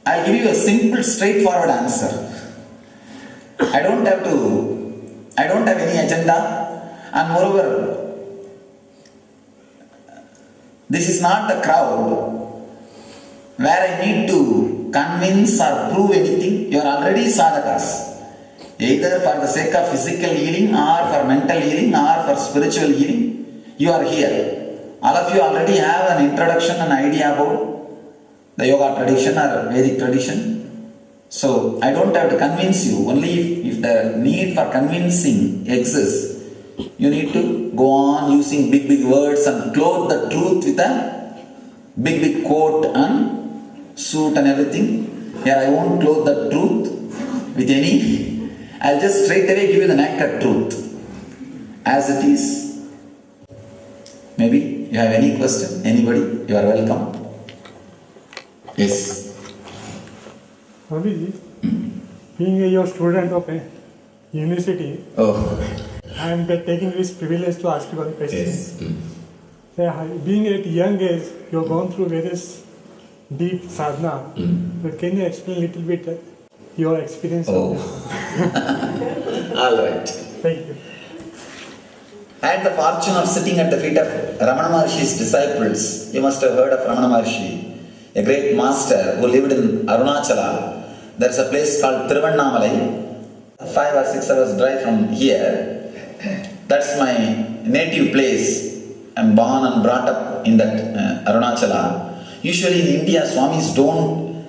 I'll give you a simple, straightforward answer. I don't have any agenda, and moreover, this is not the crowd where I need to convince or prove anything. You are already sadhakas. Either for the sake of physical healing, or for mental healing, or for spiritual healing, you are here. All of you already have an introduction and idea about the yoga tradition or Vedic tradition. So I don't have to convince you. Only if the need for convincing exists, you need to go on using big words and clothe the truth with a big coat and suit and everything. Here I won't clothe the truth with any. I'll just straight away give you the naked truth as it is. Maybe you have any question? Anybody? You are welcome. Yes. Swamiji, being your student of a university, I am taking this privilege to ask you one question. Yes. Being at a young age, you have gone through various deep sadhana. But can you explain a little bit your experience? All right. Thank you. I had the fortune of sitting at the feet of Ramana Maharshi's disciples. You must have heard of Ramana Maharshi, a great master who lived in Arunachala. There is a place called Tiruvannamalai, 5 or 6 hours drive from here. That's my native place. I'm born and brought up in that Arunachala. Usually in India, Swamis don't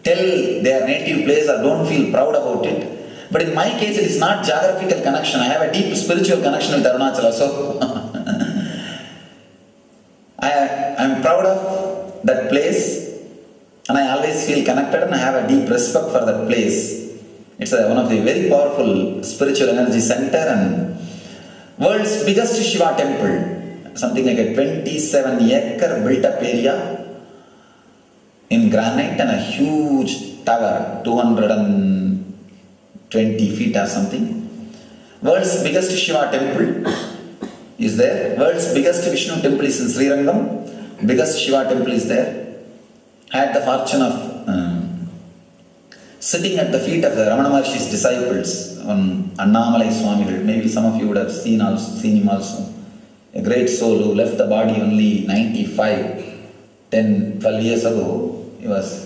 tell their native place or don't feel proud about it. But in my case, it is not geographical connection. I have a deep spiritual connection with Arunachala. So I am proud of that place, and I always feel connected, and I have a deep respect for that place. It's one of the very powerful spiritual energy center and world's biggest Shiva temple. Something like a 27-acre built-up area in granite and a huge tower, 220 feet or something. World's biggest Shiva temple is there. World's biggest Vishnu temple is in Srirangam. Biggest Shiva temple is there. I had the fortune of sitting at the feet of the Ramana Maharshi's disciples on Annamalai Swamigal. Maybe some of you would have seen him also. A great soul who left the body only 95, 10, 12 years ago. He was,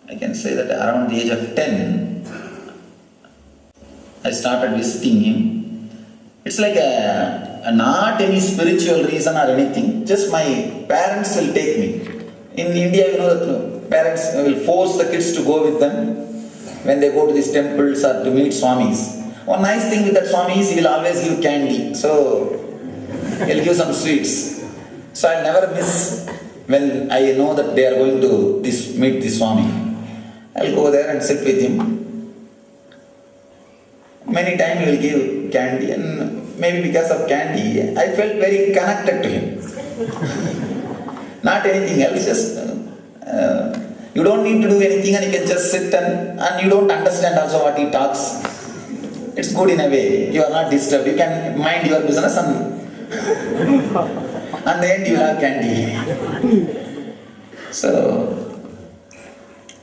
I can say that around the age of 10, I started visiting him. It's like not any spiritual reason or anything, just my parents will take me. In India, you know that parents will force the kids to go with them when they go to these temples or to meet Swamis. One nice thing with that Swami is he will always give candy, so he'll give some sweets. So I'll never miss when I know that they are going to meet this Swami. I'll go there and sit with him. Many times he will give candy, and maybe because of candy, I felt very connected to him. Not anything else, just you don't need to do anything, and you can just sit and you don't understand also what he talks. It's good in a way. You are not disturbed. You can mind your business and the end you will have candy. So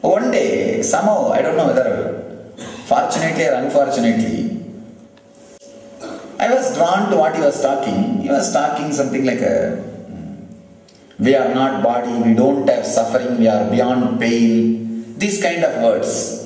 one day, somehow, I don't know whether fortunately or unfortunately, I was drawn to what he was talking. He was talking something like we are not body, we don't have suffering, we are beyond pain. These kind of words.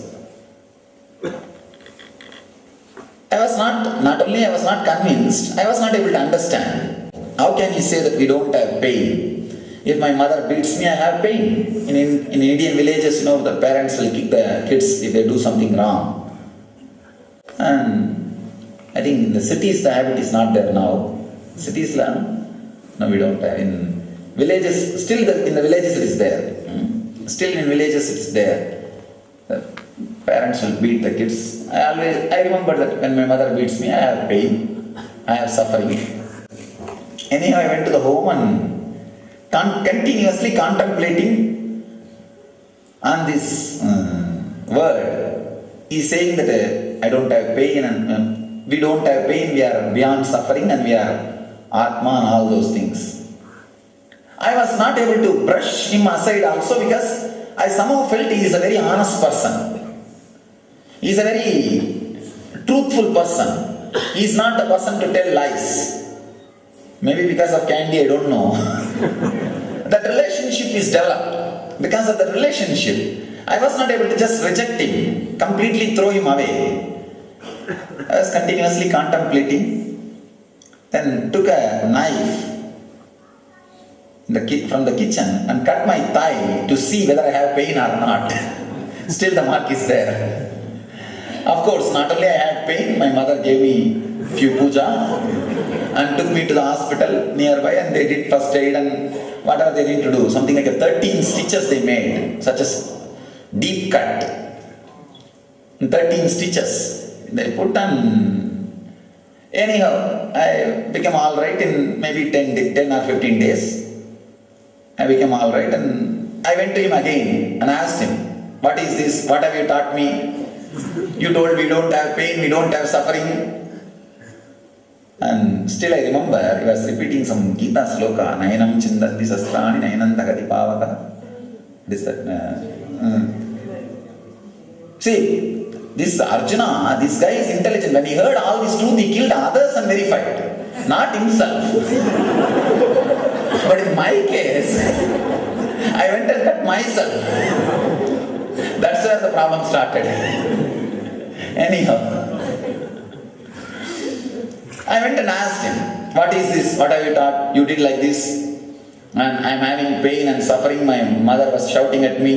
I was not only I was not convinced, I was not able to understand. How can he say that we don't have pain? If my mother beats me, I have pain. In Indian villages, you know, the parents will kick the kids if they do something wrong. And I think in the cities the habit is not there now. Cities, no, we don't have. In villages, still in the villages it is there. Still in villages it is there. The parents will beat the kids. I remember that when my mother beats me, I have pain, I have suffering. Anyhow, I went to the home and continuously contemplating on this word. He's saying that I don't have pain and we don't have pain, we are beyond suffering and we are Atma and all those things. I was not able to brush him aside also because I somehow felt he is a very honest person. He is a very truthful person. He is not the person to tell lies. Maybe because of candy, I don't know. That relationship is developed. Because of the relationship, I was not able to just reject him, completely throw him away. I was continuously contemplating, then took a knife from the kitchen and cut my thigh to see whether I have pain or not. Still the mark is there. Of course, not only I had pain, my mother gave me few puja and took me to the hospital nearby, and they did first aid and whatever they need to do. Something like 13 stitches they made, such as deep cut. 13 stitches they put on. Anyhow, I became alright in maybe 10 or 15 days. I became alright, and I went to him again and asked him, "What is this? What have you taught me? You told we don't have pain, we don't have suffering." And still I remember he was repeating some Gita sloka, Nayanam Chindanti Sastrani Nayanam Tagati Pavaka. This See, this Arjuna, this guy is intelligent. When he heard all this truth, he killed others and verified, not himself. But in my case, I went and cut myself. That's where the problem started. Anyhow, I went and asked him, "What is this? What have you taught? You did like this, and I am having pain and suffering. My mother was shouting at me."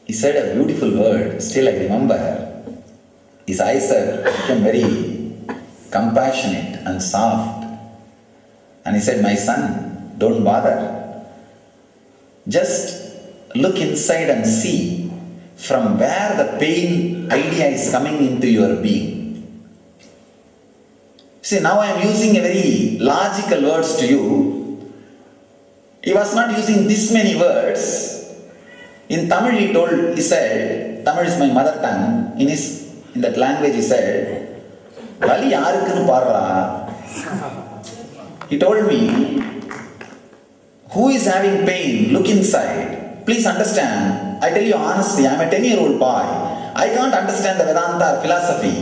He said a beautiful word, still I remember. His eyes became very compassionate and soft. And he said, "My son, don't bother. Just look inside and see from where the pain idea is coming into your being." See, now I am using a very logical words to you. He was not using this many words. In Tamil he said, Tamil is my mother tongue, in that language he said, "Vali yarukku parra." He told me, "Who is having pain? Look inside. Please understand. I tell you honestly, I am a 10-year-old boy. I can't understand the Vedanta or philosophy.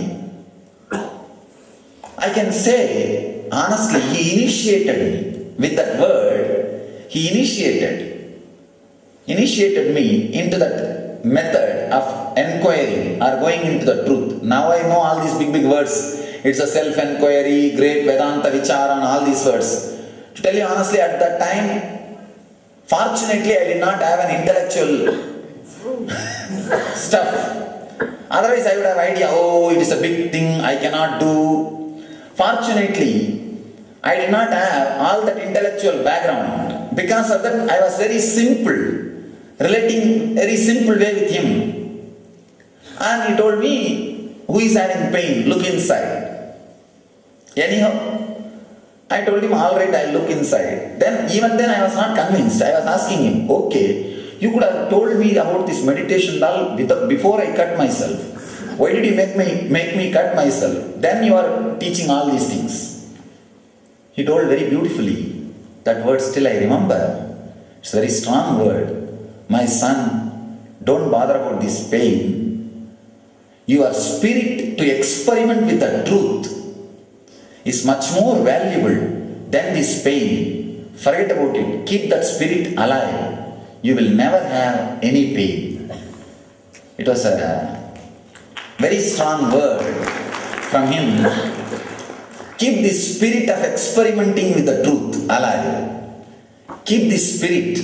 I can say, honestly, he initiated me with that word. He initiated me into that method of enquiry or going into the truth. Now I know all these big words. It's a self-enquiry, great Vedanta Vichara, and all these words. To tell you honestly, at that time, fortunately, I did not have an intellectual stuff. Otherwise, I would have idea, oh, it is a big thing, I cannot do. Fortunately, I did not have all that intellectual background. Because of that, I was very simple, relating very simple way with him. And he told me, "Who is having pain? Look inside." Anyhow, I told him, "All right, I'll look inside." Even then I was not convinced. I was asking him, "Okay, you could have told me about this meditation before I cut myself. Why did you make me cut myself? Then you are teaching all these things." He told very beautifully. That word still I remember. It's a very strong word. "My son, don't bother about this pain. Your spirit to experiment with the truth is much more valuable than this pain. Forget about it. Keep that spirit alive. You will never have any pain." It was a very strong word from him. Keep this spirit of experimenting with the truth alive. Keep this spirit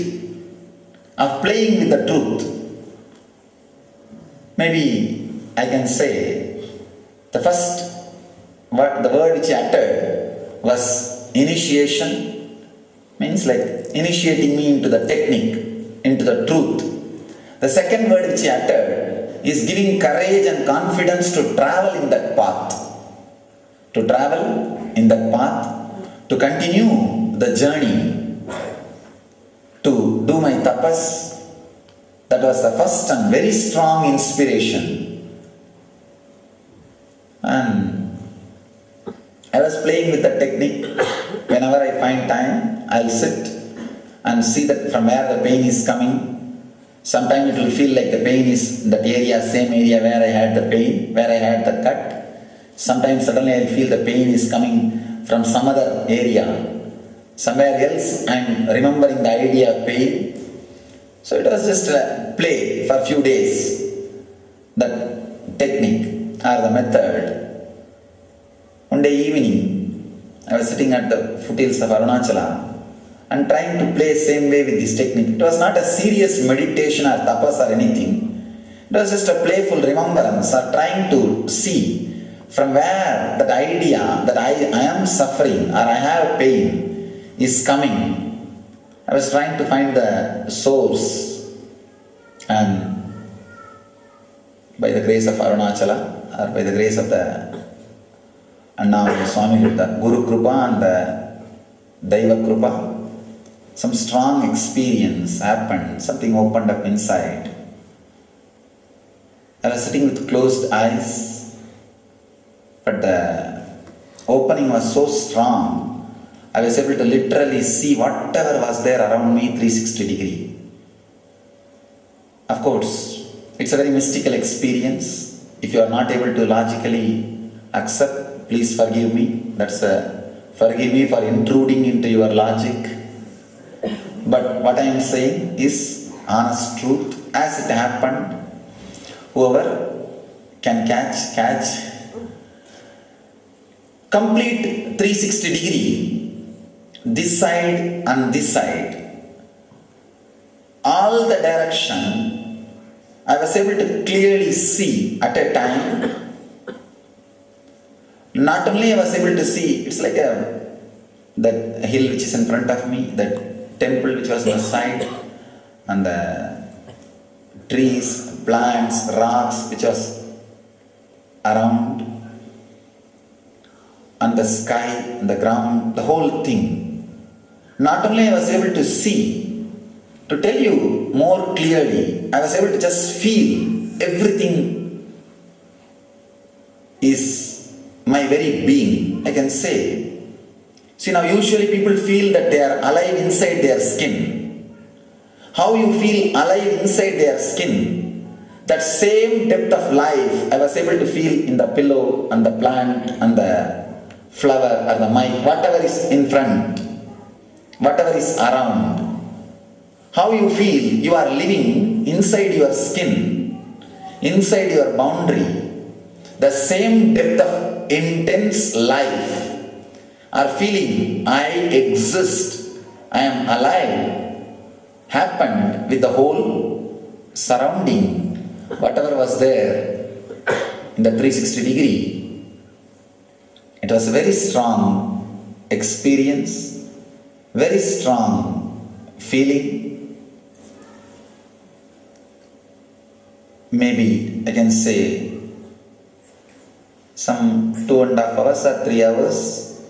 of playing with the truth. Maybe I can say the word which he uttered was initiation. Means like initiating me into the technique, into the truth. The second word which he uttered is giving courage and confidence to travel in that path. To travel in that path, to continue the journey, to do my tapas. That was the first and very strong inspiration. And I was playing with the technique. Whenever I find I'll sit and see that from where the pain is coming. Sometimes it will feel like the pain is in that area, same area where I had the pain, where I had the cut. Sometimes suddenly I feel the pain is coming from some other area. Somewhere else I am remembering the idea of pain. So it was just a play for a few days. That technique or the method. One day evening, I was sitting at the foothills of Arunachala and trying to play same way with this technique. It was not a serious meditation or tapas or anything. It was just a playful remembrance or trying to see from where that idea that I am suffering or I have pain is coming. I was trying to find the source, and by the grace of Arunachala or by the grace of the and now the Swami with the Guru Krupa and the Daiva Krupa, some strong experience happened, something opened up inside. I was sitting with closed eyes, but the opening was so strong, I was able to literally see whatever was there around me 360 degree. Of course, it's a very mystical experience. If you are not able to logically accept, please forgive me. Forgive me for intruding into your logic. But what I am saying is honest truth as it happened. Whoever can catch complete 360 degree, this side and this side, all the direction I was able to clearly see at a time. Not only I was able to see, it's like that hill which is in front of me, that temple which was on the side, and the trees, plants, rocks which was around, and the sky, and the ground, the whole thing. Not only I was able to see, to tell you more clearly, I was able to just feel everything is my very being, I can say. See, now usually people feel that they are alive inside their skin. How you feel alive inside their skin, that same depth of life I was able to feel in the pillow and the plant and the flower or the mic, whatever is in front, whatever is around. How you feel you are living inside your skin, inside your boundary, the same depth of intense life, or feeling I exist, I am alive, happened with the whole surrounding, whatever was there in the 360 degree. It was a very strong experience, very strong feeling. Maybe I can say some 2.5 hours or 3 hours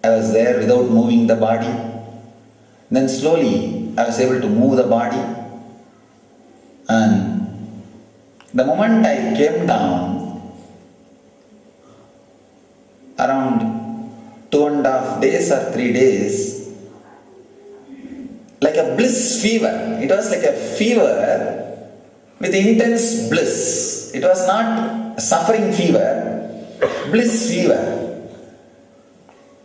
I was there without moving the body. Then slowly I was able to move the body, and the moment I came down, around 2.5 days or 3 days, like a bliss fever. It was like a fever with intense bliss. It was not suffering fever, bliss fever.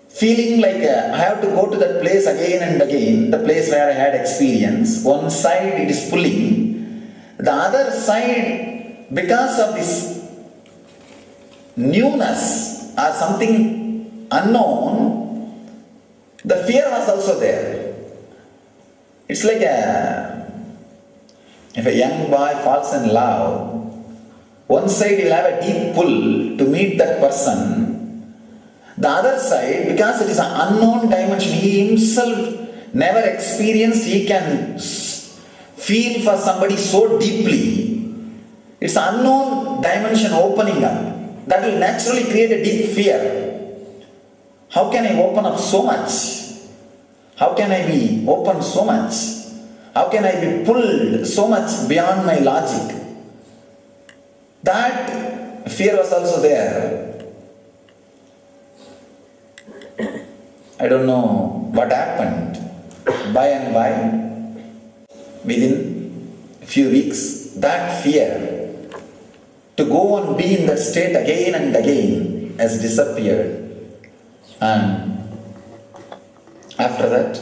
Feeling like I have to go to that place again and again, the place where I had experience. One side it is pulling, the other side, because of this newness or something unknown, the fear was also there. It's like if a young boy falls in love, one side he will have a deep pull to meet that person. The other side, because it is an unknown dimension, he himself never experienced, he can feel for somebody so deeply. It's an unknown dimension opening up. That will naturally create a deep fear. How can I open up so much? How can I be open so much? How can I be pulled so much beyond my logic? That fear was also there. I don't know what happened. by and by, within a few weeks, that fear to go and be in that state again and again has disappeared. And after that,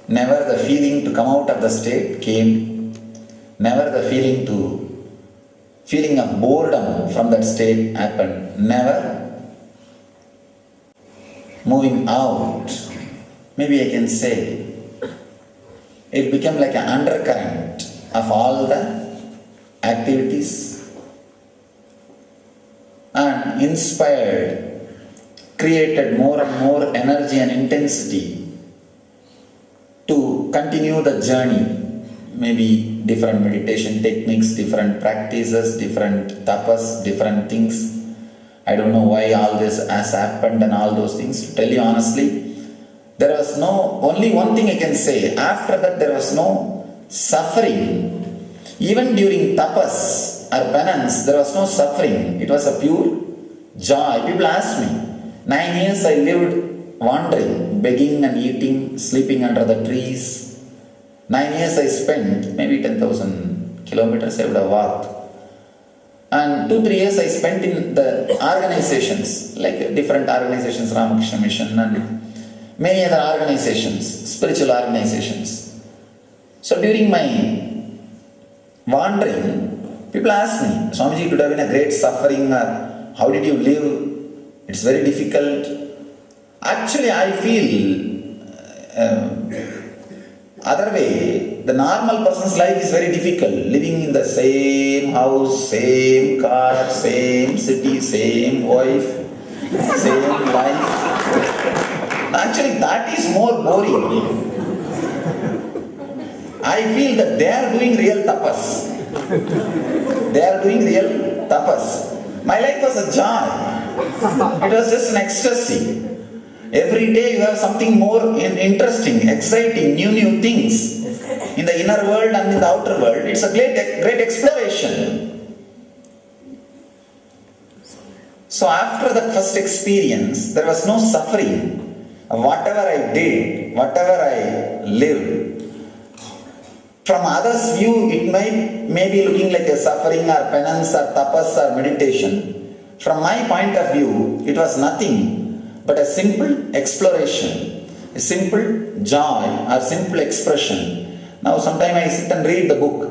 never the feeling to come out of the state came, never the feeling of boredom from that state happened, never moving out. Maybe I can say it became like an undercurrent of all the activities and inspired, created more and more energy and intensity to continue the journey. Maybe different meditation techniques, different practices, different tapas, different things. I don't know why all this has happened and all those things. To tell you honestly, there was only one thing I can say. After that, there was no suffering. Even during tapas or penance, there was no suffering. It was a pure joy. People ask me, 9 years I lived wandering, begging and eating, sleeping under the trees. 9 years I spent, maybe 10,000 kilometers I would have walked. And 2-3 years I spent in the organizations, like different organizations, Ramakrishna Mission and many other organizations, spiritual organizations. So during my wandering, people ask me, Swamiji, it would have been a great suffering, how did you live? It's very difficult. Actually, I feel other way, the normal person's life is very difficult. Living in the same house, same car, same city, same wife, same life. Actually, that is more boring. I feel that they are doing real tapas. They are doing real tapas. My life was a joy. It was just an ecstasy. Every day you have something more interesting, exciting, new things in the inner world and in the outer world. It's a great exploration. So after that first experience, there was no suffering. Whatever I did, whatever I lived, from others' view, it may be looking like a suffering or penance or tapas or meditation. From my point of view, it was nothing but a simple exploration, a simple joy or simple expression. Now sometimes I sit and read the book.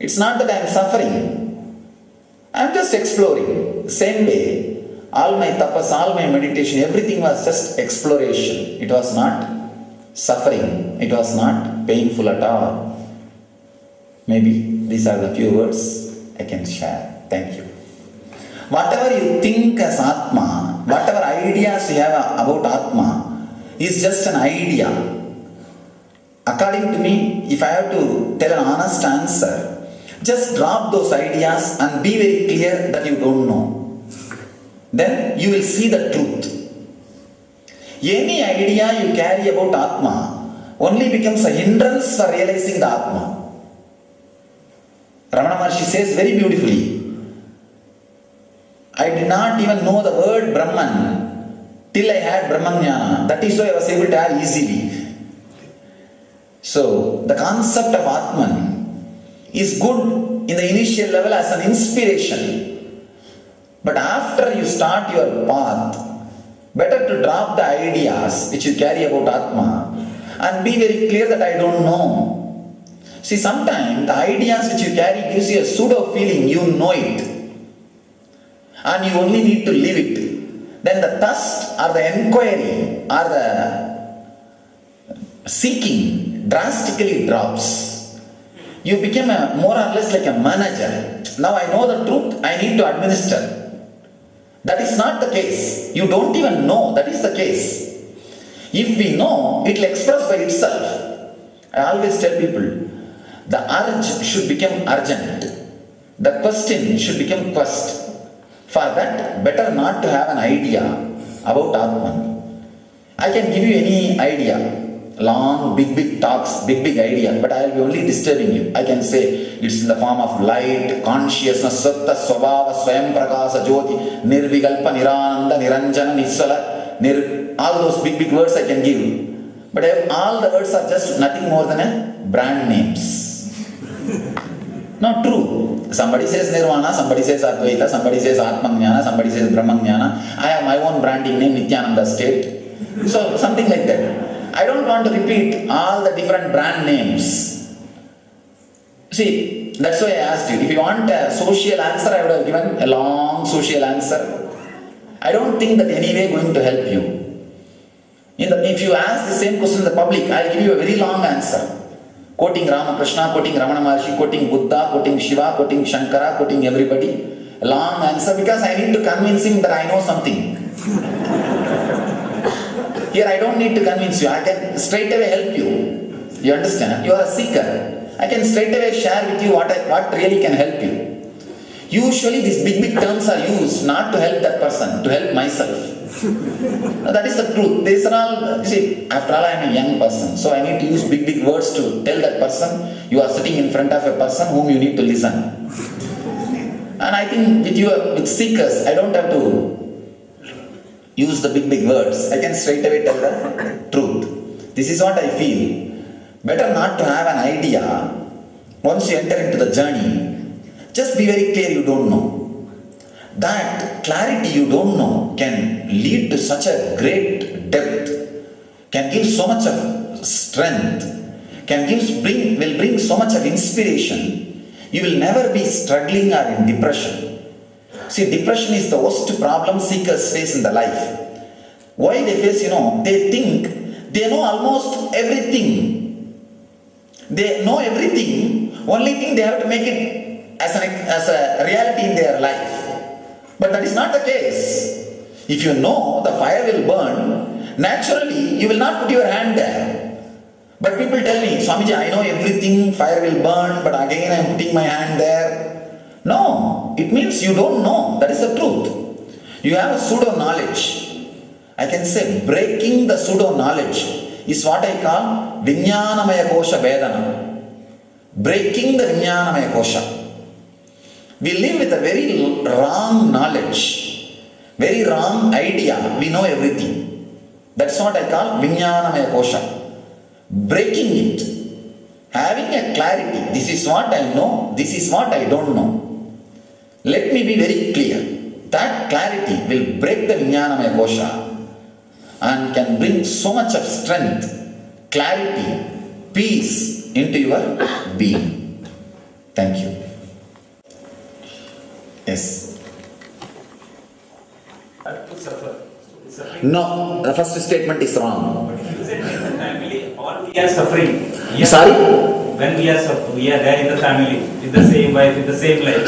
It's not that I am suffering. I am just exploring. The same way, all my tapas, all my meditation, everything was just exploration. It was not suffering. It was not painful at all. Maybe these are the few words I can share. Thank you. Whatever you think as Atma, whatever ideas you have about Atma, is just an idea. According to me, if I have to tell an honest answer, just drop those ideas and be very clear that you don't know. Then you will see the truth. Any idea you carry about Atma only becomes a hindrance for realizing the Atma. Ramana Maharshi says very beautifully, I did not even know the word Brahman till I had Brahmajnana. That is why I was able to have easily. So, the concept of Atman is good in the initial level as an inspiration. But after you start your path, better to drop the ideas which you carry about Atma and be very clear that I don't know. See, sometimes the ideas which you carry gives you a pseudo feeling, you know it. And you only need to live it. Then the thirst or the inquiry or the seeking drastically drops. You become more or less like a manager. Now I know the truth, I need to administer. That is not the case. You don't even know that is the case. If we know, it will express by itself. I always tell people, the urge should become urgent. The question should become quest. For that, better not to have an idea about Atman. I can give you any idea. Long, big talks, big idea, but I will be only disturbing you. I can say it's in the form of light, consciousness, satta, swabhava, swayam prakasa, jyoti, nirvigalpa, nirananda, niranjana, nisala, all those big words I can give. But all the words are just nothing more than a brand names. Not true. Somebody says Nirvana, somebody says Advaita, somebody says Atmajnana, somebody says Brahmajnana. I have my own branding name, Nityananda State. So, something like that. I don't want to repeat all the different brand names. See, that's why I asked you. If you want a social answer, I would have given a long social answer. I don't think that anyway going to help you. If you ask the same question in the public, I'll give you a very long answer. Quoting Ramakrishna, quoting Ramana Maharshi, quoting Buddha, quoting Shiva, quoting Shankara, quoting everybody. A long answer because I need to convince him that I know something. Here I don't need to convince you. I can straight away help you. You understand? You are a seeker. I can straight away share with you what really can help you. Usually these big terms are used not to help that person, to help myself. That is the truth. These are all, see, after all I am a young person, so I need to use big words to tell that person, you are sitting in front of a person whom you need to listen. And I think with seekers, I don't have to use the big words. I can straight away tell the truth. This is what I feel. Better not to have an idea. Once you enter into the journey, just be very clear you don't know. That clarity you don't know can lead to such a great depth, can give so much of strength, will bring so much of inspiration. You will never be struggling or in depression. See, depression is the worst problem seekers face in the life. Why they face, they think they know almost everything. They know everything, only thing they have to make it as a reality in their life. But that is not the case. If you know the fire will burn, naturally you will not put your hand there. But people tell me, Swamiji, I know everything, fire will burn, but again I am putting my hand there. No, it means you don't know. That is the truth. You have a pseudo knowledge. I can say breaking the pseudo knowledge is what I call Vijnanamaya Kosha Vedana. Breaking the Vijnanamaya Kosha. We live with a very wrong knowledge, very wrong idea. We know everything. That's what I call Vijnanamaya Kosha. Breaking it, having a clarity. This is what I know, this is what I don't know. Let me be very clear. That clarity will break the Vijnanamaya Kosha and can bring so much of strength, clarity, peace into your being. Thank you. Yes. To suffer. No, the first statement is wrong. You said in the family, all we are suffering. Sorry? When we are suffering, we are there in the family, with the same wife, with the same life.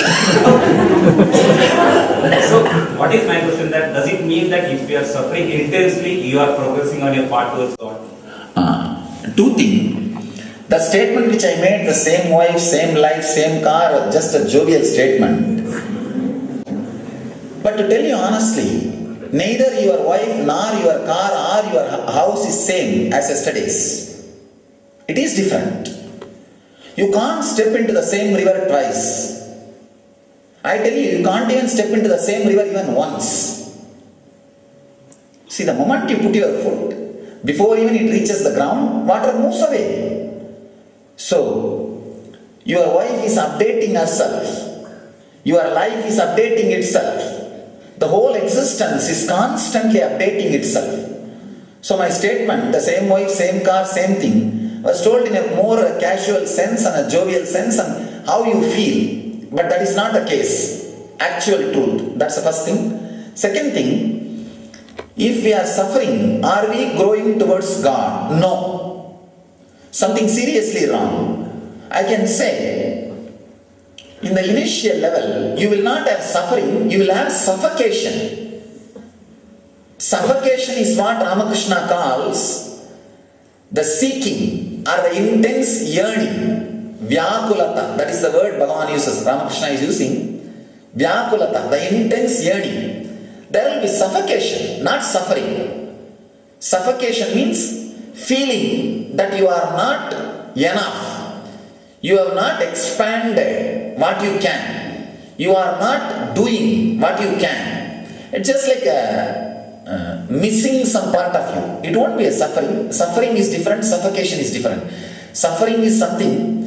So, what is my question? That does it mean that if we are suffering intensely, you are progressing on your path towards God? Two things. The statement which I made, the same wife, same life, same car, just a jovial statement. But to tell you honestly, neither your wife nor your car or your house is same as yesterday's. It is different. You can't step into the same river twice. I tell you, you can't even step into the same river even once. See, the moment you put your foot, before even it reaches the ground, water moves away. So, your wife is updating herself. Your life is updating itself. The whole existence is constantly updating itself. So my statement, the same wife, same car, same thing, was told in a more casual sense and a jovial sense and how you feel. But that is not the case. Actual truth. That's the first thing. Second thing, if we are suffering, are we growing towards God? No. Something seriously wrong. I can say, in the initial level, you will not have suffering, you will have suffocation. Suffocation is what Ramakrishna calls the seeking or the intense yearning. Vyakulata, that is the word Bhagavan uses, Ramakrishna is using. Vyakulata, the intense yearning. There will be suffocation, not suffering. Suffocation means feeling that you are not enough. You have not expanded what you can. You are not doing what you can. It's just like missing some part of you. It won't be a suffering. Suffering is different, suffocation is different. Suffering is something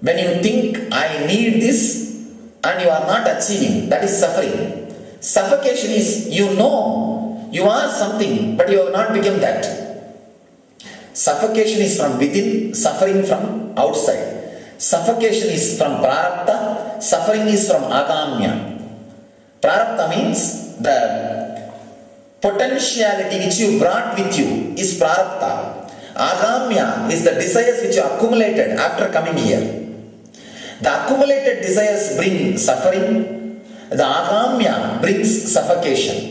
when you think I need this and you are not achieving, that is suffering. Suffocation is you know you are something but you have not become that. Suffocation is from within, suffering from outside. Suffocation is from prarabdha, suffering is from agamya. Prarabdha means the potentiality which you brought with you is prarabdha. Agamya is the desires which you accumulated after coming here. The accumulated desires bring suffering. The agamya brings suffocation.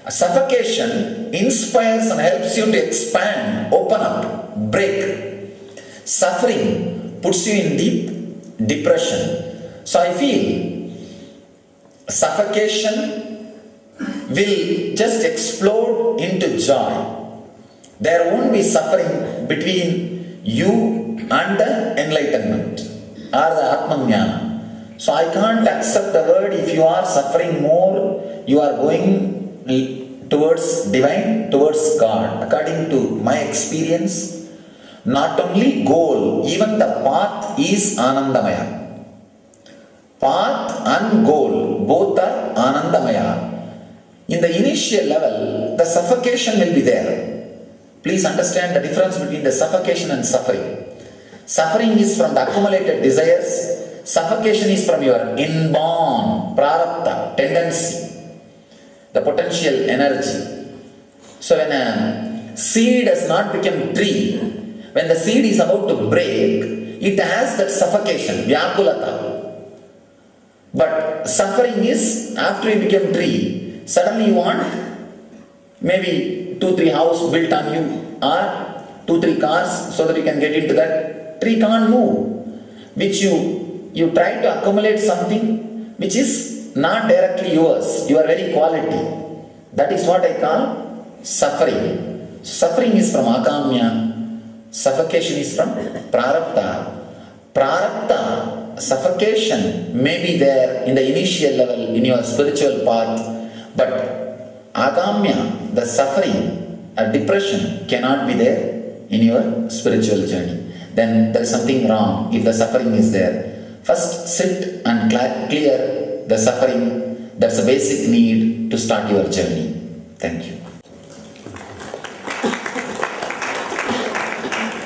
Suffocation inspires and helps you to expand, open up, break. Suffering puts you in deep depression. So I feel suffocation will just explode into joy. There won't be suffering between you and the enlightenment or the Atmajnana. So I can't accept the word if you are suffering more, you are going towards divine, towards God. According to my experience, not only goal, even the path is Anandamaya. Path and goal, both are Anandamaya. In the initial level, the suffocation will be there. Please understand the difference between the suffocation and suffering. Suffering is from the accumulated desires. Suffocation is from your inborn prarabdha, tendency, the potential energy. So when a seed has not become tree, when the seed is about to break, it has that suffocation, vyakulata. But suffering is after you become tree, suddenly you want maybe 2-3 houses built on you or 2-3 cars so that you can get into that. Tree can't move. Which you try to accumulate something which is not directly yours, your very quality. That is what I call suffering. Suffering is from agamya, suffocation is from prarabdha. Prarabdha, suffocation may be there in the initial level in your spiritual path, but agamya, the suffering, a depression cannot be there in your spiritual journey. Then there is something wrong if the suffering is there. First sit and clear the suffering. That's a basic need to start your journey. Thank you.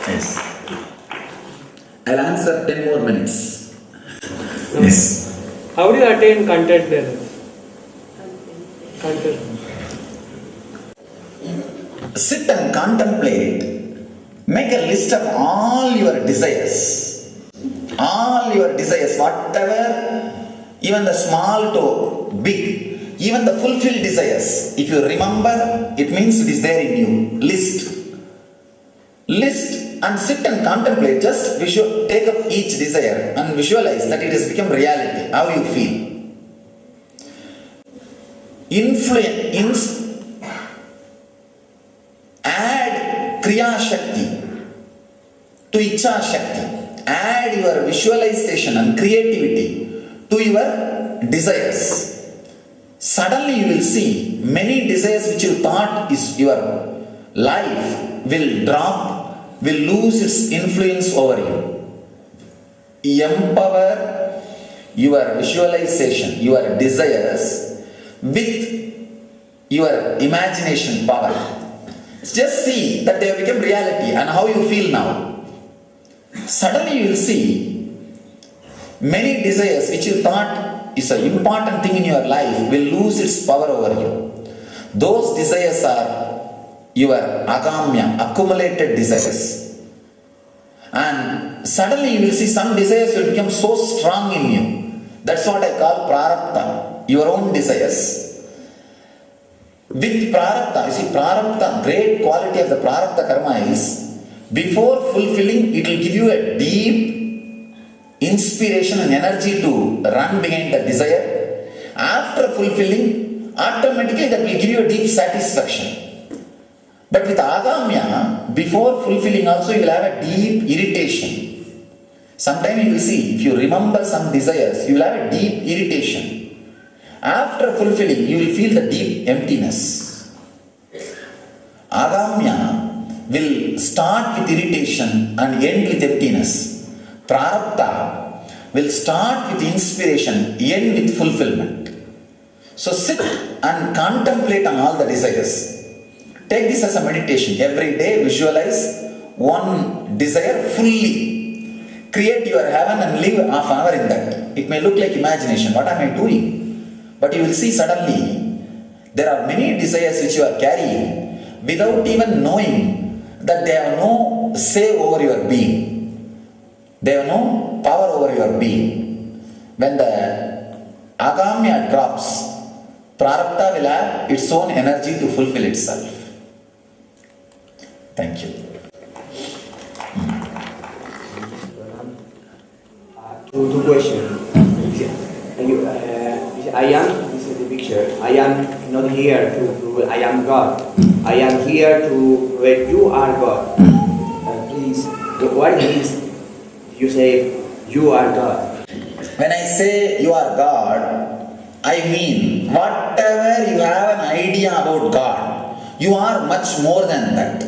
Yes. I'll answer 10 more minutes. Yes. How do you attain content then? Content. Sit and contemplate. Make a list of all your desires. All your desires, whatever, even the small to big, even the fulfilled desires. If you remember, it means it is there in you. List. List and sit and contemplate. Just take up each desire and visualize that it has become reality. How you feel. Influence. Add Kriya Shakti to Icha Shakti. Add your visualization and creativity to your desires. Suddenly you will see many desires which you thought is your life will drop, will lose its influence over you. Empower your visualization, your desires with your imagination power. Just see that they have become reality and how you feel now. Suddenly you will see many desires which you thought is an important thing in your life will lose its power over you. Those desires are your agamya, accumulated desires. And suddenly you will see some desires will become so strong in you. That's what I call prarabdha, your own desires. With prarabdha, you see prarabdha, great quality of the prarabdha karma is, before fulfilling, it will give you a deep inspiration and energy to run behind the desire. After fulfilling, automatically that will give you a deep satisfaction. But with agamya, before fulfilling also you will have a deep irritation. Sometimes you will see, if you remember some desires, you will have a deep irritation. After fulfilling, you will feel the deep emptiness. Agamya will start with irritation and end with emptiness. Prarabdha will start with inspiration, end with fulfillment. So sit and contemplate on all the desires. Take this as a meditation. Every day visualize one desire fully. Create your heaven and live half an hour in that. It may look like imagination. What am I doing? But you will see suddenly there are many desires which you are carrying without even knowing that they have no say over your being. They have no power over your being. When the Agamya drops, Prarabdha will have its own energy to fulfill itself. Thank you. Two questions. I am, this is the picture, I am not here to prove I am God. I am here to prove you are God. Please, what is you say you are God? When I say you are God, I mean whatever you have an idea about God, you are much more than that.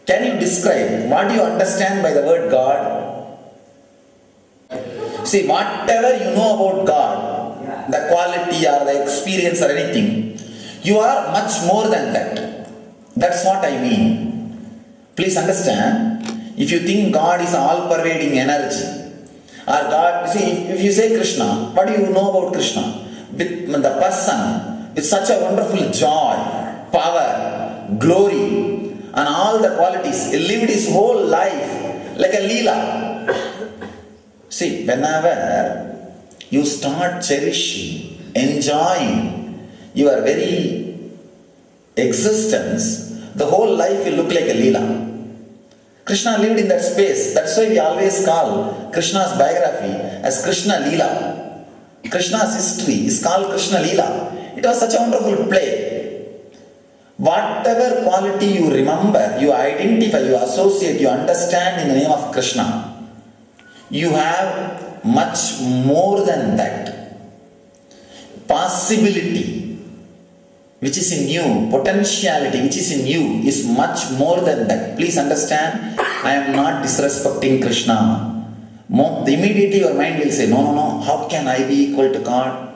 Can you describe what you understand by the word God? See, whatever you know about God, the quality or the experience or anything, you are much more than that. That's what I mean. Please understand, if you think God is all-pervading energy, or God, see, if you say Krishna, what do you know about Krishna? With the person, with such a wonderful joy, power, glory, and all the qualities, he lived his whole life like a Leela. See, whenever you start cherishing, enjoying your very existence, the whole life will look like a Leela. Krishna lived in that space. That's why we always call Krishna's biography as Krishna Leela. Krishna's history is called Krishna Leela. It was such a wonderful play. Whatever quality you remember, you identify, you associate, you understand in the name of Krishna, you have much more than that. Possibility which is in you, potentiality which is in you is much more than that. Please understand, I am not disrespecting Krishna. Immediately your mind will say, no, how can I be equal to God?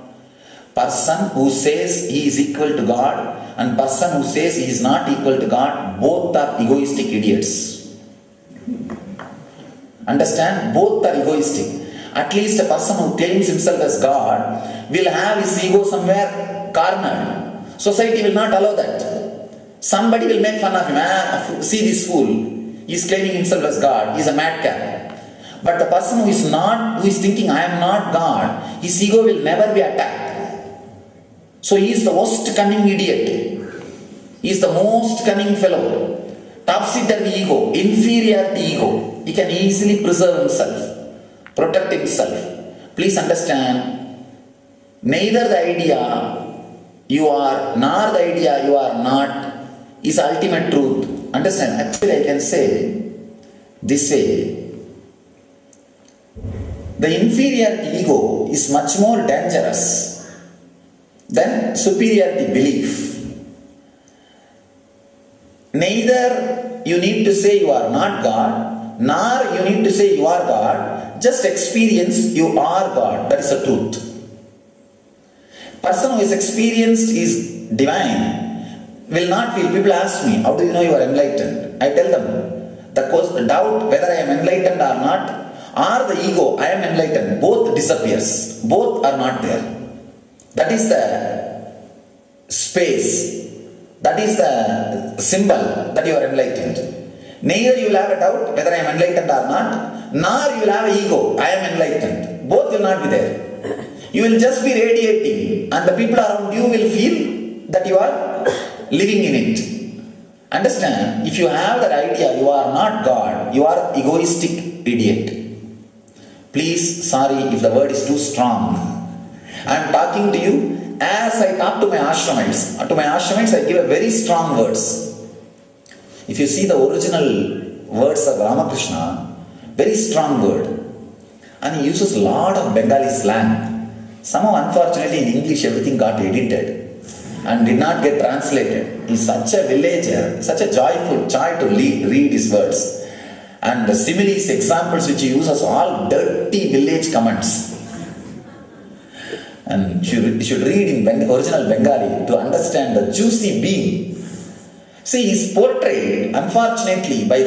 Person who says he is equal to God and person who says he is not equal to God, both are egoistic idiots. Understand? Both are egoistic. At least a person who claims himself as God will have his ego somewhere cornered. Society will not allow that. Somebody will make fun of him. See this fool. He is claiming himself as God. He is a madcap. But the person who is thinking, I am not God, his ego will never be attacked. So he is the most cunning idiot. He is the most cunning fellow. Topsy-turvy ego, inferiority ego. He can easily preserve himself, protect himself. Please understand, neither the idea you are nor the idea you are not is ultimate truth. Understand? Actually, I can say this way. The inferiority ego is much more dangerous than superiority belief. Neither you need to say you are not God, nor you need to say you are God. Just experience you are God. That is the truth. Person who is experienced is divine will not feel. People ask me, how do you know you are enlightened? I tell them, the doubt whether I am enlightened or not, or the ego, I am enlightened, both disappears. Both are not there. That is the space. That is the symbol that you are enlightened. Neither you will have a doubt whether I am enlightened or not, nor you will have an ego, I am enlightened. Both will not be there. You will just be radiating and the people around you will feel that you are living in it. Understand? If you have that idea, you are not God, you are egoistic idiot. Please, sorry if the word is too strong. I am talking to you as I talk to my ashramites. To my ashramites I give a very strong words. If you see the original words of Ramakrishna, very strong word. And he uses a lot of Bengali slang. Somehow unfortunately in English everything got edited. and did not get translated. He's such a villager, such a joyful joy to read his words. And the similes, examples which he uses, all dirty village comments. And you should read in original Bengali to understand the juicy being. See, he's portrayed, unfortunately, by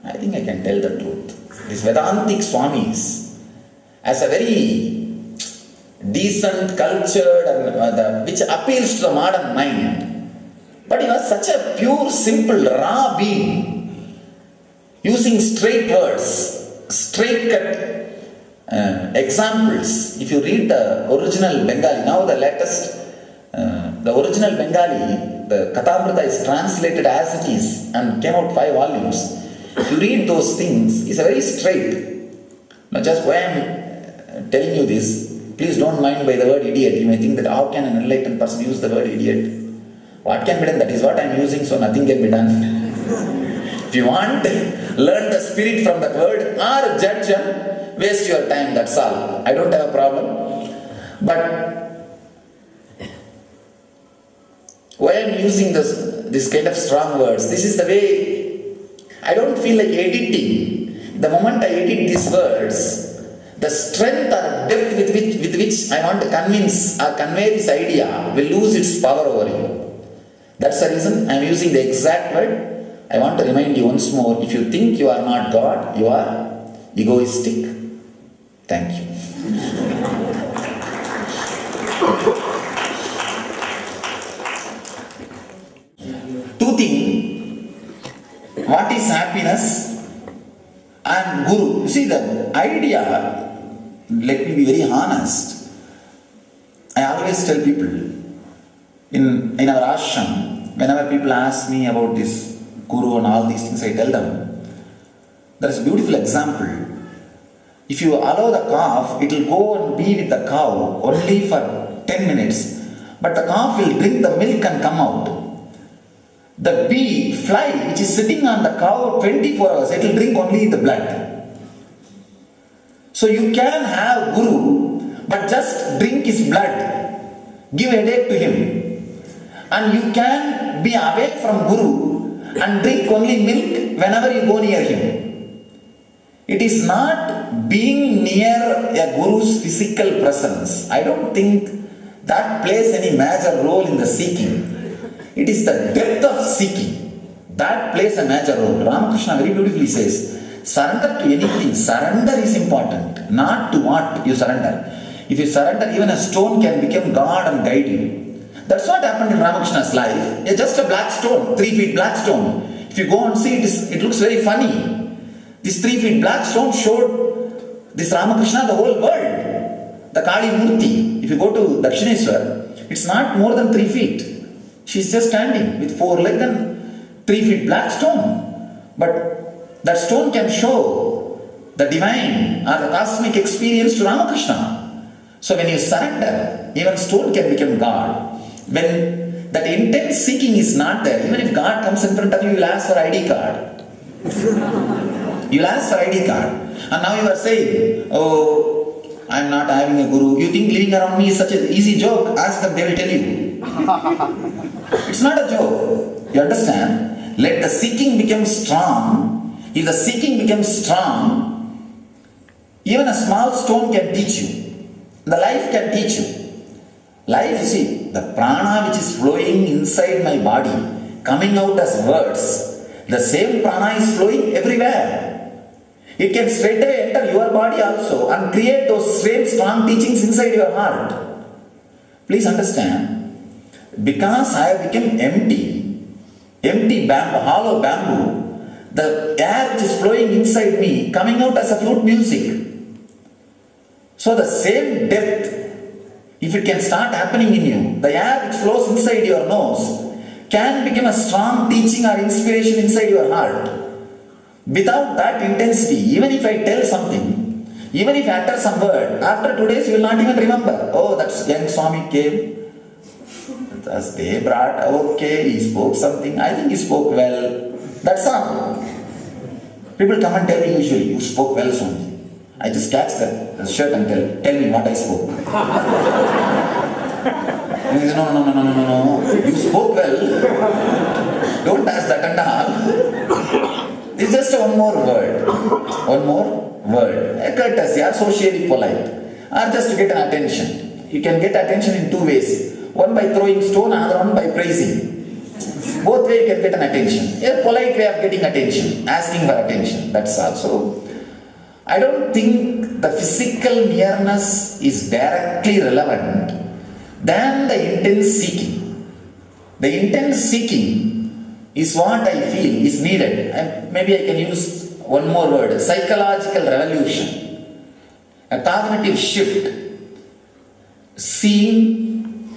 I think I can tell the truth, these Vedantic Swamis, as a very decent, cultured, and which appeals to the modern mind. But he was such a pure, simple, raw being, using straight words, straight cut examples. If you read the original Bengali, now the latest, the original Bengali, the Kathamrita is translated as it is and came out 5 volumes. If you read those things, it's a very straight. Now just why I'm telling you this, please don't mind by the word idiot. You may think that how can an enlightened person use the word idiot? What can be done? That is what I am using, so nothing can be done. If you want, learn the spirit from that word or judge and waste your time, that's all. I don't have a problem. But why I am using this kind of strong words? This is the way. I don't feel like editing. The moment I edit these words, the strength or depth with which I want to convince or convey this idea will lose its power over you. That's the reason I am using the exact word. I want to remind you once more, if you think you are not God, you are egoistic. Thank you. Two things. What is happiness and Guru? You see, the idea, let me be very honest. I always tell people in our ashram, whenever people ask me about this Guru and all these things, I tell them, there is a beautiful example. If you allow the calf, it will go and be with the cow only for 10 minutes, but the calf will drink the milk and come out. The fly which is sitting on the cow 24 hours, it will drink only the blood. So you can have Guru, but just drink his blood, give headache to him. And you can be away from Guru and drink only milk whenever you go near him. It is not being near a Guru's physical presence. I don't think that plays any major role in the seeking. It is the depth of seeking that plays a major role. Ramakrishna very beautifully says, surrender to anything. Surrender is important, not to what you surrender. If you surrender, even a stone can become God and guide you. That's what happened in Ramakrishna's life. It's just a black stone, 3 feet black stone. If you go and see it, it looks very funny. This 3 feet black stone showed this Ramakrishna the whole world. The Kali Murti. If you go to Dakshineswar, it's not more than 3 feet. She's just standing with 4 legs and 3 feet black stone. But that stone can show the divine or the cosmic experience to Ramakrishna. So when you surrender, even stone can become God. When that intense seeking is not there, even if God comes in front of you, you will ask for ID card. You will ask for ID card. And now you are saying, oh, I am not having a Guru. You think living around me is such an easy joke? Ask them, they will tell you. It's not a joke. You understand? Let the seeking become strong. If the seeking becomes strong, even a small stone can teach you. The life can teach you. Life, you see, the prana which is flowing inside my body, coming out as words, the same prana is flowing everywhere. It can straight away enter your body also and create those same strong teachings inside your heart. Please understand. Because I have become empty bamboo, hollow bamboo, the air which is flowing inside me, coming out as a flute music. So the same depth, if it can start happening in you, the air which flows inside your nose can become a strong teaching or inspiration inside your heart. Without that intensity, even if I tell something, even if I utter some word, after 2 days you will not even remember. Oh, that's young Swami came. As they brought, okay, he spoke something. I think he spoke well. That's all. People come and tell me usually, you spoke well, Swami. I just catch the shirt and tell me what I spoke. He said, no. You spoke well. Don't ask that and all. It's just one more word. One more word. A courtesy or socially polite. Or just to get an attention. You can get attention in two ways. One by throwing stone, another one by praising. Both ways you can get an attention. A polite way of getting attention. Asking for attention. That's also. I don't think the physical nearness is directly relevant than the intense seeking. The intense seeking is what I feel is needed. And maybe I can use one more word, psychological revolution, a cognitive shift, seeing,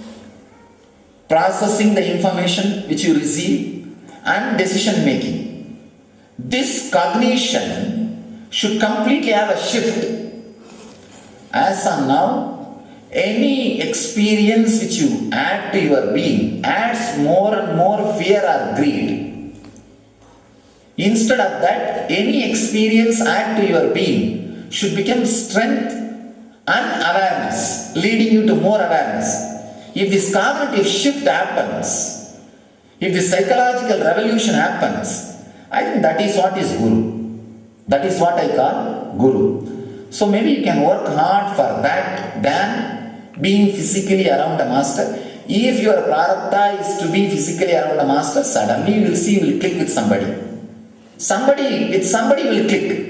processing the information which you receive, and decision making. This cognition should completely have a shift. As of now, any experience which you add to your being adds more and more fear or greed. Instead of that, any experience add to your being should become strength and awareness, leading you to more awareness. If this cognitive shift happens, if this psychological revolution happens, I think that is what is Guru. That is what I call Guru. So maybe you can work hard for that than being physically around a master. If your prarabdha is to be physically around a master, suddenly you will see you will click with somebody. Somebody will click.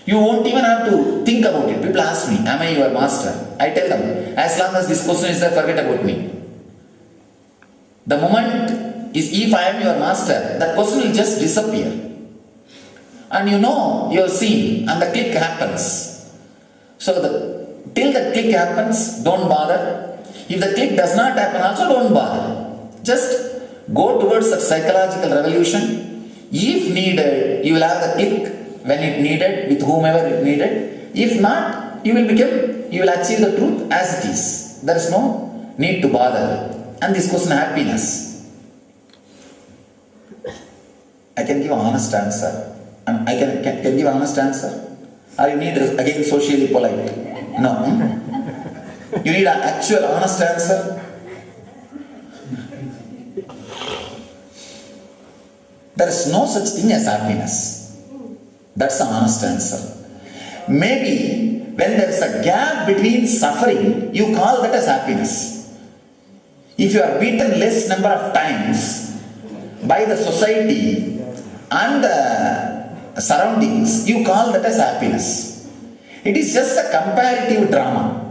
You won't even have to think about it. People ask me, am I your master? I tell them, as long as this question is there, forget about me. The moment is if I am your master, that question will just disappear. And you know you have seen, and the click happens. So till the click happens, don't bother. If the click does not happen, also don't bother. Just go towards a psychological revolution. If needed, you will have the click when it needed, with whomever it needed. If not, you will achieve the truth as it is. There is no need to bother. And this question, happiness. I can give an honest answer. I can give an honest answer. Or you need again socially polite? No. You need an actual honest answer. There is no such thing as happiness. That's an honest answer. Maybe when there is a gap between suffering, you call that as happiness. If you are beaten less number of times by the society and the surroundings, you call that as happiness. It is just a comparative drama.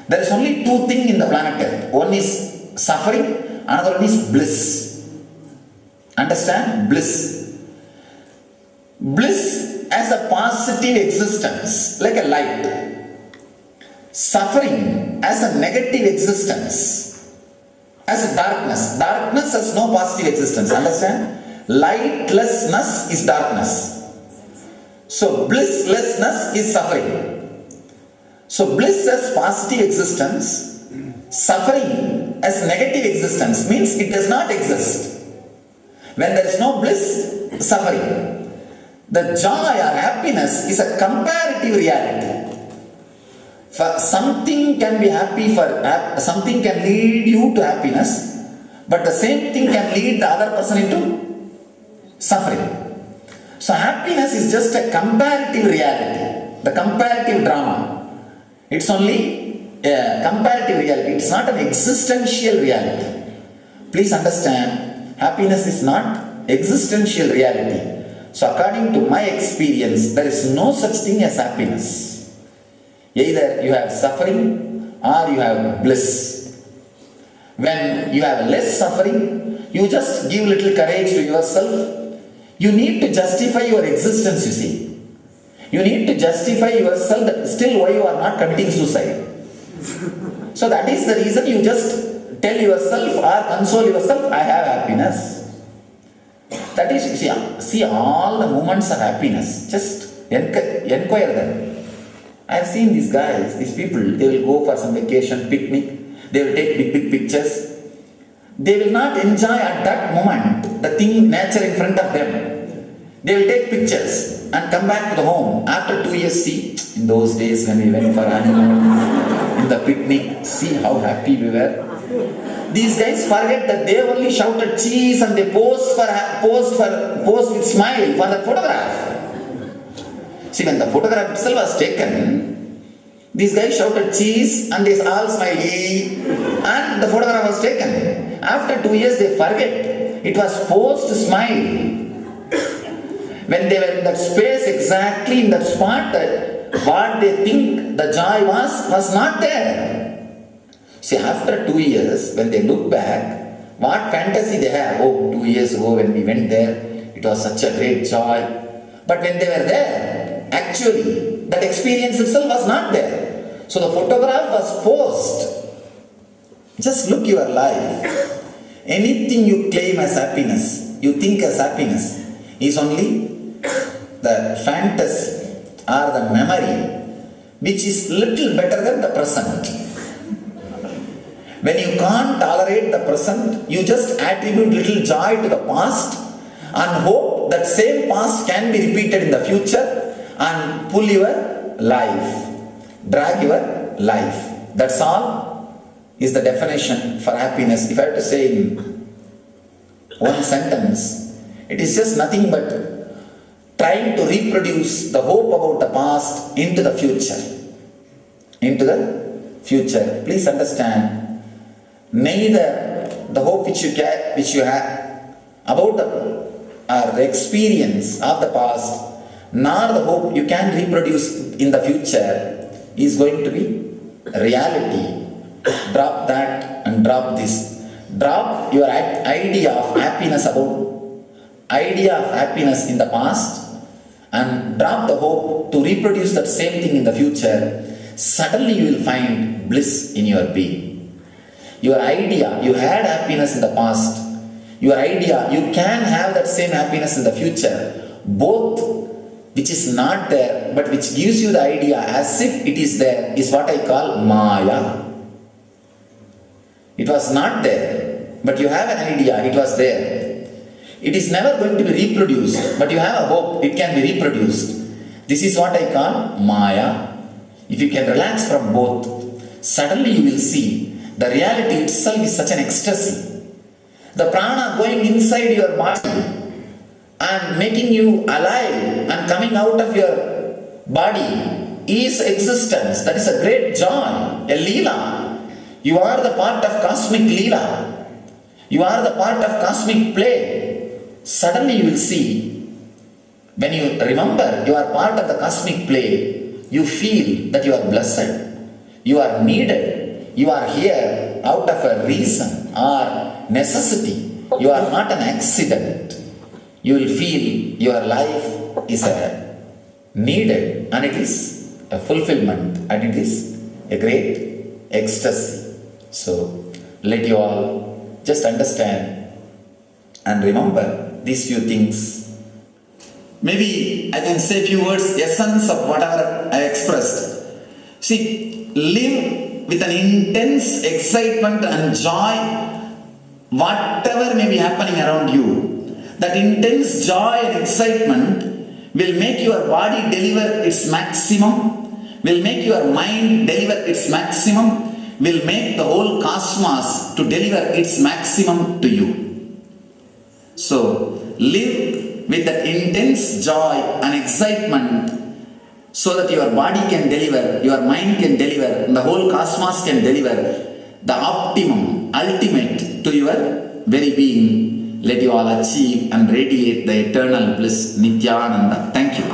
There is only two things in the planet Earth. One is suffering, another one is bliss. Understand? Bliss. Bliss as a positive existence, like a light. Suffering as a negative existence, as a darkness. Darkness has no positive existence. Understand? Lightlessness is darkness. So blisslessness is suffering. So bliss as positive existence, suffering as negative existence means it does not exist. When there is no bliss, suffering. The joy or happiness is a comparative reality. For something can be happy something can lead you to happiness, but the same thing can lead the other person into suffering. So happiness is just a comparative reality, the comparative drama. It's only a comparative reality. It's not an existential reality. Please understand, happiness is not existential reality. So according to my experience, there is no such thing as happiness. Either you have suffering or you have bliss. When you have less suffering, you just give little courage to yourself. You need to justify your existence, you see. You need to justify yourself that still why you are not committing suicide. So that is the reason you just tell yourself or console yourself, I have happiness. That is, see all the moments of happiness. Just inquire them. I have seen these guys, these people, they will go for some vacation, picnic, they will take big pictures. They will not enjoy at that moment the thing, nature in front of them. They will take pictures and come back to the home. After 2 years, see, in those days when we went for honeymoon, in the picnic, see how happy we were. These guys forget that they only shouted cheese and they posed with smile for that photograph. See, when the photograph itself was taken, these guys shouted cheese and they all smiled and the photograph was taken. After 2 years they forget it was posed smile. When they were in that space, exactly in that spot, what they think the joy was not there. See, after 2 years, when they look back, what fantasy they have? Oh, 2 years ago when we went there, it was such a great joy. But when they were there, actually, that experience itself was not there. So the photograph was posed. Just look your life. Anything you claim as happiness, you think as happiness, is only the fantasy or the memory which is little better than the present. When you can't tolerate the present, you just attribute little joy to the past and hope that same past can be repeated in the future and pull your life, drag your life. That's all is the definition for happiness. If I have to say in one sentence, it is just nothing but trying to reproduce the hope about the past into the future. Into the future. Please understand, neither the hope which you have about the experience of the past, nor the hope you can reproduce in the future is going to be reality. Drop that and drop this. Drop your idea of happiness in the past and drop the hope to reproduce that same thing in the future. Suddenly you will find bliss in your being. Your idea, you had happiness in the past. Your idea, you can have that same happiness in the future. Both which is not there but which gives you the idea as if it is there is what I call Maya. It was not there, but you have an idea, it was there. It is never going to be reproduced, but you have a hope it can be reproduced. This is what I call Maya. If you can relax from both, suddenly you will see the reality itself is such an ecstasy. The prana going inside your body and making you alive and coming out of your body is existence. That is a great joy, a leela. You are the part of cosmic leela. You are the part of cosmic play. Suddenly you will see, when you remember you are part of the cosmic play, you feel that you are blessed. You are needed. You are here out of a reason or necessity. You are not an accident. You will feel your life is a needed and it is a fulfillment and it is a great ecstasy. So let you all just understand and remember these few things. Maybe I can say a few words, essence of whatever I expressed. See, live with an intense excitement and joy, whatever may be happening around you. That intense joy and excitement will make your body deliver its maximum, will make your mind deliver its maximum, will make the whole cosmos to deliver its maximum to you. So, live with that intense joy and excitement so that your body can deliver, your mind can deliver, and the whole cosmos can deliver the optimum, ultimate to your very being. Let you all achieve and radiate the eternal bliss, Nityananda. Thank you.